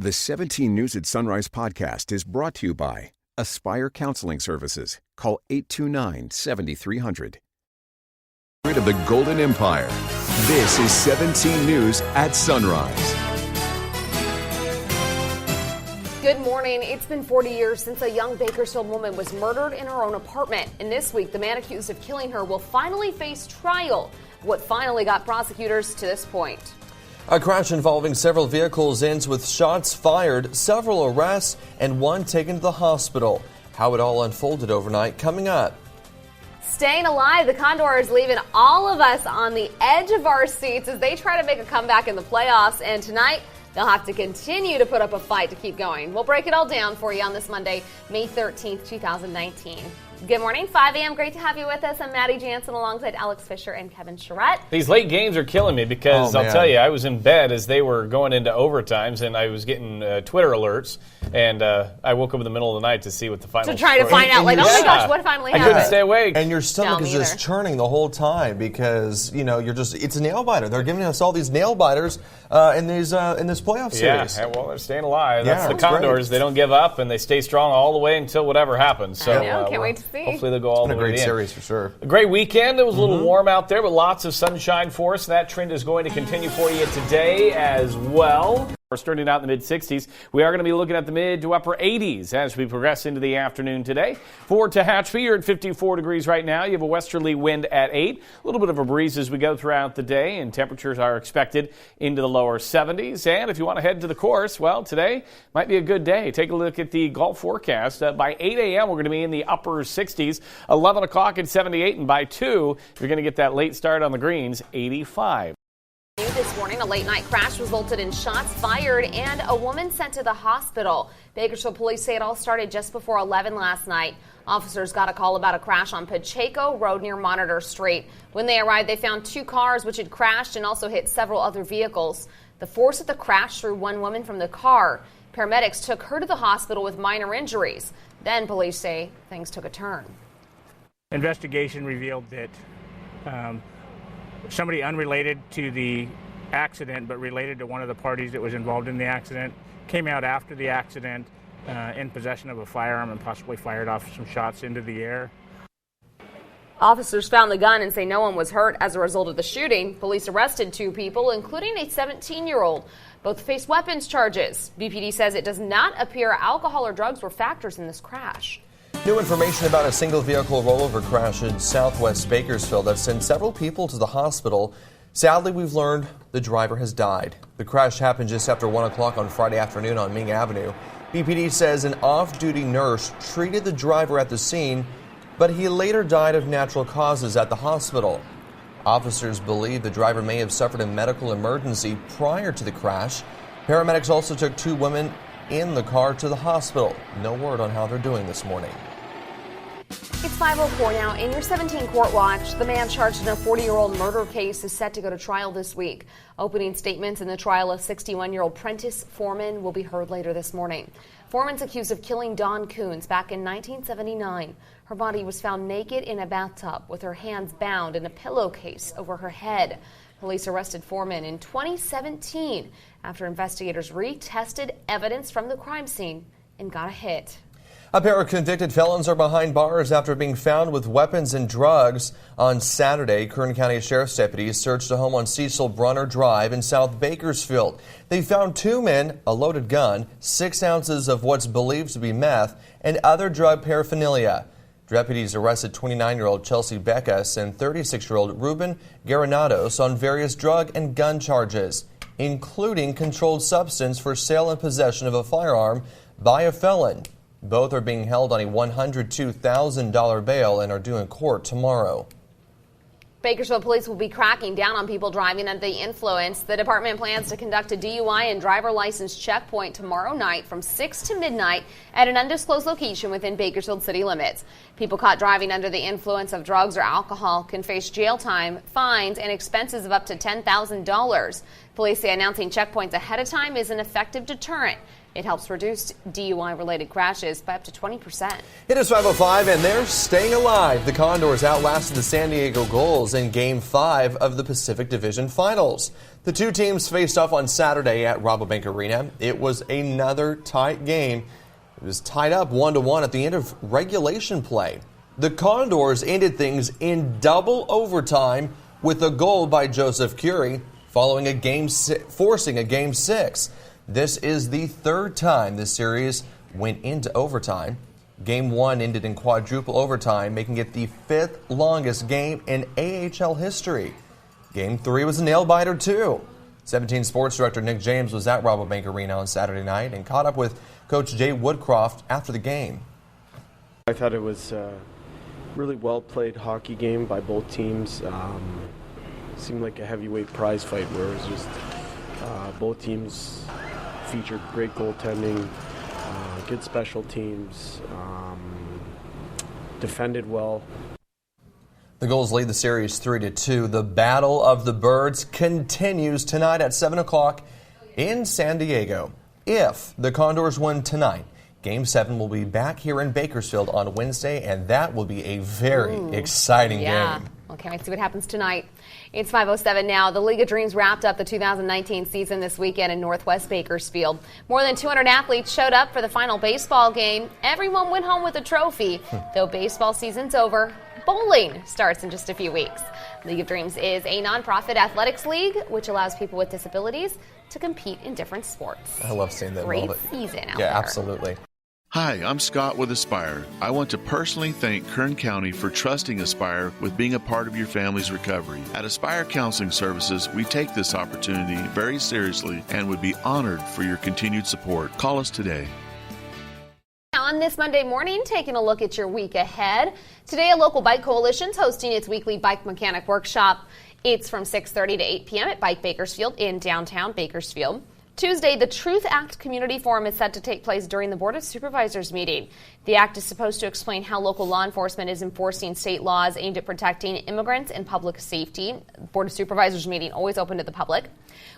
The 17 News at Sunrise podcast is brought to you by Aspire Counseling Services. Call 829-7300. Of the Golden Empire. This is 17 News at Sunrise. Good morning. It's been 40 years since a young Bakersfield woman was murdered in her own apartment. And this week, the man accused of killing her will finally face trial. What finally got prosecutors to this point? A crash involving several vehicles ends with shots fired, several arrests, and one taken to the hospital. How it all unfolded overnight, coming up. Staying alive, the Condors leaving all of us on the edge of our seats as they try to make a comeback in the playoffs. And tonight, they'll have to continue to put up a fight to keep going. We'll break it all down for you on this Monday, May 13th, 2019. Good morning, 5 a.m. Great to have you with us. I'm Maddie Jansen alongside Alex Fisher and Kevin Charette. These late games are killing me because I'll tell you, I was in bed as they were going into overtimes and I was getting Twitter alerts. And I woke up in the middle of the night to see what the final to try to find out, like, oh my gosh, what finally happened? I couldn't stay awake. And your stomach is just churning the whole time because, you know, it's a nail biter. They're giving us all these nail biters in this playoff series. Yeah, well, they're staying alive. That's the Condors. Great. They don't give up and they stay strong all the way until whatever happens. So I know, can't wait to see. Hopefully they'll go all the way to the end. It's been a great series for sure. A great weekend. It was a little warm out there, but lots of sunshine for us. That trend is going to continue for you today as well. We're starting out in the mid-60s. We are going to be looking at the mid to upper 80s as we progress into the afternoon today. For Tehachapi, you're at 54 degrees right now. You have a westerly wind at 8. A little bit of a breeze as we go throughout the day, and temperatures are expected into the lower 70s. And if you want to head to the course, well, today might be a good day. Take a look at the golf forecast. By 8 a.m., we're going to be in the upper 60s. 11 o'clock at 78, and by 2, you're going to get that late start on the greens, 85. This morning, a late-night crash resulted in shots fired and a woman sent to the hospital. Bakersfield police say it all started just before 11 last night. Officers got a call about a crash on Pacheco Road near Monitor Street. When they arrived, they found 2 cars which had crashed and also hit several other vehicles. The force of the crash threw one woman from the car. Paramedics took her to the hospital with minor injuries. Then police say things took a turn. Investigation revealed that somebody unrelated to the accident but related to one of the parties that was involved in the accident came out after the accident in possession of a firearm and possibly fired off some shots into the air. Officers found the gun and say no one was hurt as a result of the shooting. Police arrested 2 people, including a 17-year-old. Both face weapons charges. BPD says it does not appear alcohol or drugs were factors in this crash. New information about a single vehicle rollover crash in southwest Bakersfield that sent several people to the hospital. Sadly, we've learned the driver has died. The crash happened just after 1 o'clock on Friday afternoon on Ming Avenue. BPD says an off-duty nurse treated the driver at the scene, but he later died of natural causes at the hospital. Officers believe the driver may have suffered a medical emergency prior to the crash. Paramedics also took 2 women in the car to the hospital. No word on how they're doing this morning. It's 5:04 now. In your 17 Court Watch, the man charged in a 40-year-old murder case is set to go to trial this week. Opening statements in the trial of 61-year-old Prentice Foreman will be heard later this morning. Foreman's accused of killing Dawn Coons back in 1979. Her body was found naked in a bathtub with her hands bound in a pillowcase over her head. Police arrested Foreman in 2017 after investigators retested evidence from the crime scene and got a hit. A pair of convicted felons are behind bars after being found with weapons and drugs. On Saturday, Kern County Sheriff's deputies searched a home on Cecil Brunner Drive in South Bakersfield. They found 2 men, a loaded gun, 6 ounces of what's believed to be meth, and other drug paraphernalia. Deputies arrested 29-year-old Chelsea Beckus and 36-year-old Ruben Garanados on various drug and gun charges, including controlled substance for sale and possession of a firearm by a felon. Both are being held on a $102,000 bail and are due in court tomorrow. Bakersfield police will be cracking down on people driving under the influence. The department plans to conduct a DUI and driver license checkpoint tomorrow night from 6 to midnight at an undisclosed location within Bakersfield city limits. People caught driving under the influence of drugs or alcohol can face jail time, fines, and expenses of up to $10,000. Police say announcing checkpoints ahead of time is an effective deterrent. It helps reduce DUI-related crashes by up to 20%. It is 5:05, and they're staying alive. The Condors outlasted the San Diego Gulls in Game 5 of the Pacific Division Finals. The two teams faced off on Saturday at Rabobank Arena. It was another tight game. It was tied up 1-1 at the end of regulation play. The Condors ended things in double overtime with a goal by Joseph Curie, forcing a Game 6. This is the third time this series went into overtime. Game 1 ended in quadruple overtime, making it the fifth longest game in AHL history. Game 3 was a nail-biter, too. 17 Sports Director Nick James was at Rabobank Arena on Saturday night and caught up with Coach Jay Woodcroft after the game. I thought it was a really well-played hockey game by both teams. Seemed like a heavyweight prize fight where it was just both teams featured great goaltending, good special teams, defended well. The Gulls lead the series 3-2. The Battle of the Birds continues tonight at 7 o'clock in San Diego. If the Condors win tonight, Game 7 will be back here in Bakersfield on Wednesday, and that will be a very exciting game. Well, can't wait to see what happens tonight. It's 5:07 now. The League of Dreams wrapped up the 2019 season this weekend in Northwest Bakersfield. More than 200 athletes showed up for the final baseball game. Everyone went home with a trophy. Though baseball season's over, bowling starts in just a few weeks. League of Dreams is a nonprofit athletics league which allows people with disabilities to compete in different sports. I love seeing that. Great season out there. Yeah, absolutely. Hi, I'm Scott with Aspire. I want to personally thank Kern County for trusting Aspire with being a part of your family's recovery. At Aspire Counseling Services, we take this opportunity very seriously and would be honored for your continued support. Call us today. On this Monday morning, taking a look at your week ahead. Today, a local bike coalition is hosting its weekly bike mechanic workshop. It's from 6:30 to 8 p.m. at Bike Bakersfield in downtown Bakersfield. Tuesday, the Truth Act Community Forum is set to take place during the Board of Supervisors meeting. The act is supposed to explain how local law enforcement is enforcing state laws aimed at protecting immigrants and public safety. Board of Supervisors meeting always open to the public.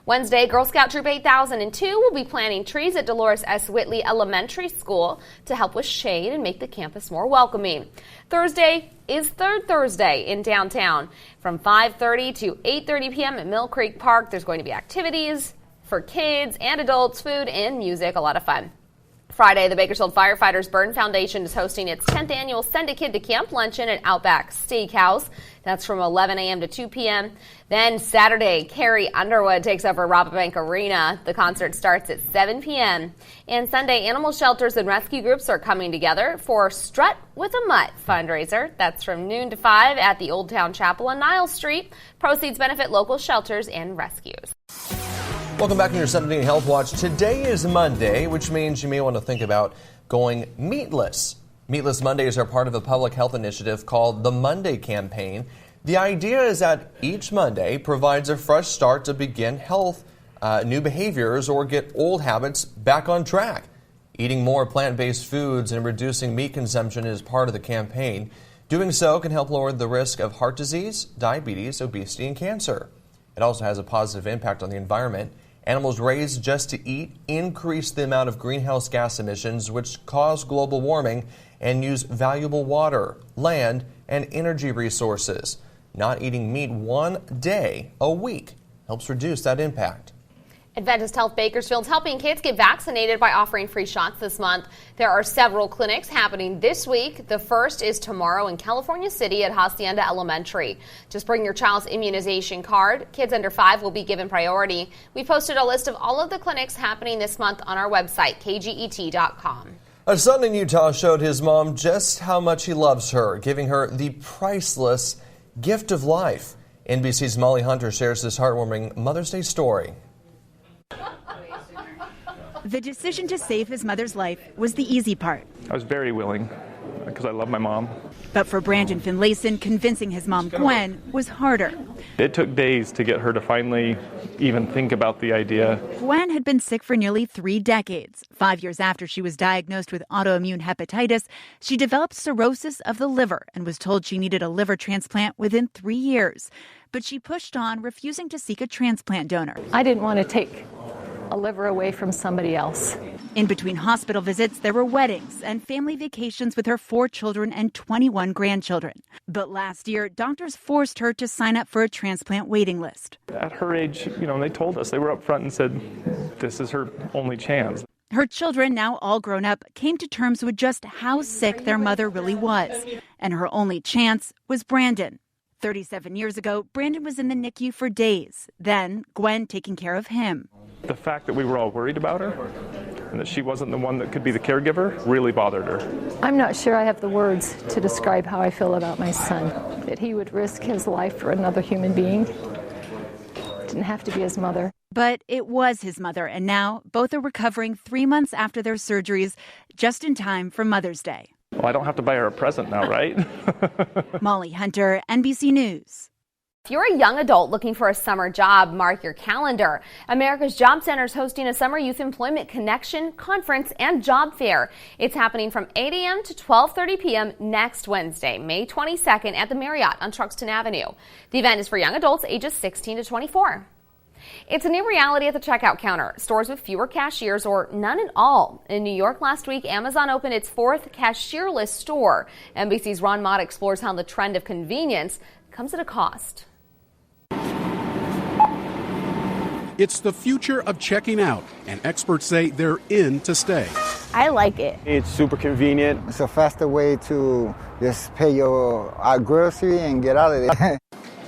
Wednesday, Girl Scout Troop 8002 will be planting trees at Dolores S. Whitley Elementary School to help with shade and make the campus more welcoming. Thursday is Third Thursday in downtown. From 5:30 to 8:30 p.m. at Mill Creek Park, there's going to be activities for kids and adults, food and music, a lot of fun. Friday, the Bakersfield Firefighters Burn Foundation is hosting its 10th annual Send a Kid to Camp luncheon at Outback Steakhouse. That's from 11 a.m. to 2 p.m. Then Saturday, Carrie Underwood takes over Rabobank Arena. The concert starts at 7 p.m. And Sunday, animal shelters and rescue groups are coming together for Strut with a Mutt fundraiser. That's from noon to 5 at the Old Town Chapel on Niles Street. Proceeds benefit local shelters and rescues. Welcome back to your 17 Health Watch. Today is Monday, which means you may want to think about going meatless. Meatless Mondays are part of a public health initiative called the Monday Campaign. The idea is that each Monday provides a fresh start to begin new behaviors or get old habits back on track. Eating more plant-based foods and reducing meat consumption is part of the campaign. Doing so can help lower the risk of heart disease, diabetes, obesity, and cancer. It also has a positive impact on the environment. Animals raised just to eat increase the amount of greenhouse gas emissions, which cause global warming and use valuable water, land, and energy resources. Not eating meat one day a week helps reduce that impact. Adventist Health Bakersfield is helping kids get vaccinated by offering free shots this month. There are several clinics happening this week. The first is tomorrow in California City at Hacienda Elementary. Just bring your child's immunization card. Kids under 5 will be given priority. We posted a list of all of the clinics happening this month on our website, kget.com. A son in Utah showed his mom just how much he loves her, giving her the priceless gift of life. NBC's Molly Hunter shares this heartwarming Mother's Day story. The decision to save his mother's life was the easy part. I was very willing because I love my mom. But for Brandon Finlayson, convincing his mom, Gwen, was harder. It took days to get her to finally even think about the idea. Gwen had been sick for nearly 3 decades. 5 years after she was diagnosed with autoimmune hepatitis, she developed cirrhosis of the liver and was told she needed a liver transplant within 3 years. but she pushed on, refusing to seek a transplant donor. I didn't want to take a liver away from somebody else. In between hospital visits, there were weddings and family vacations with her 4 children and 21 grandchildren. But last year, doctors forced her to sign up for a transplant waiting list. At her age, they told us, they were up front and said, this is her only chance. Her children, now all grown up, came to terms with just how sick their mother really was. And her only chance was Brandon. 37 years ago, Brandon was in the NICU for days. Then, Gwen taking care of him. The fact that we were all worried about her and that she wasn't the one that could be the caregiver really bothered her. I'm not sure I have the words to describe how I feel about my son. That he would risk his life for another human being. Didn't have to be his mother. But it was his mother, and now both are recovering 3 months after their surgeries, just in time for Mother's Day. Well, I don't have to buy her a present now, right? Molly Hunter, NBC News. If you're a young adult looking for a summer job, mark your calendar. America's Job Center is hosting a Summer Youth Employment Connection Conference and Job Fair. It's happening from 8 a.m. to 12:30 p.m. next Wednesday, May 22nd at the Marriott on Truxtun Avenue. The event is for young adults ages 16 to 24. It's a new reality at the checkout counter. Stores with fewer cashiers or none at all. In New York last week, Amazon opened its 4th cashierless store. NBC's Ron Mott explores how the trend of convenience comes at a cost. It's the future of checking out, and experts say they're in to stay. I like it. It's super convenient. It's a faster way to just pay your grocery and get out of there.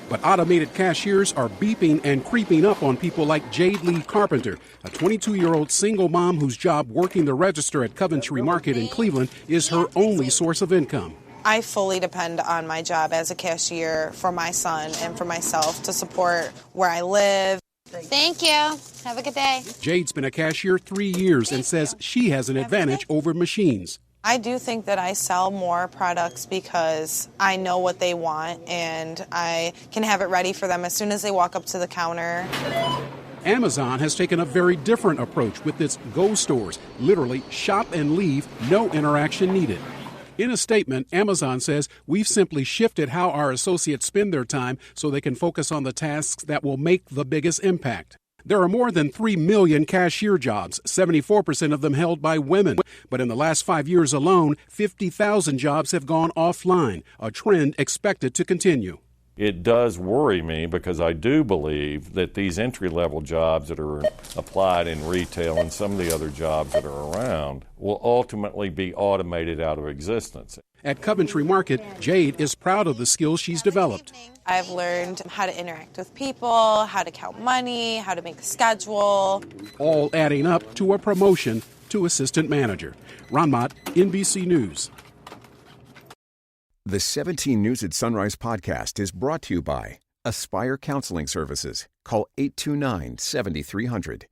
But automated cashiers are beeping and creeping up on people like Jade Lee Carpenter, a 22-year-old single mom whose job working the register at Coventry Market in Cleveland is her only source of income. I fully depend on my job as a cashier for my son and for myself to support where I live. Thank you. Have a good day. Jade's been a cashier 3 years and says she has an advantage over machines. I do think that I sell more products because I know what they want and I can have it ready for them as soon as they walk up to the counter. Amazon has taken a very different approach with its Go stores, literally shop and leave, no interaction needed. In a statement, Amazon says, we've simply shifted how our associates spend their time so they can focus on the tasks that will make the biggest impact. There are more than 3 million cashier jobs, 74% of them held by women. But in the last 5 years alone, 50,000 jobs have gone offline, a trend expected to continue. It does worry me because I do believe that these entry-level jobs that are applied in retail and some of the other jobs that are around will ultimately be automated out of existence. At Coventry Market, Jade is proud of the skills she's developed. I've learned how to interact with people, how to count money, how to make a schedule. All adding up to a promotion to assistant manager. Ron Mott, NBC News. The 17 News at Sunrise podcast is brought to you by Aspire Counseling Services. Call 829-7300.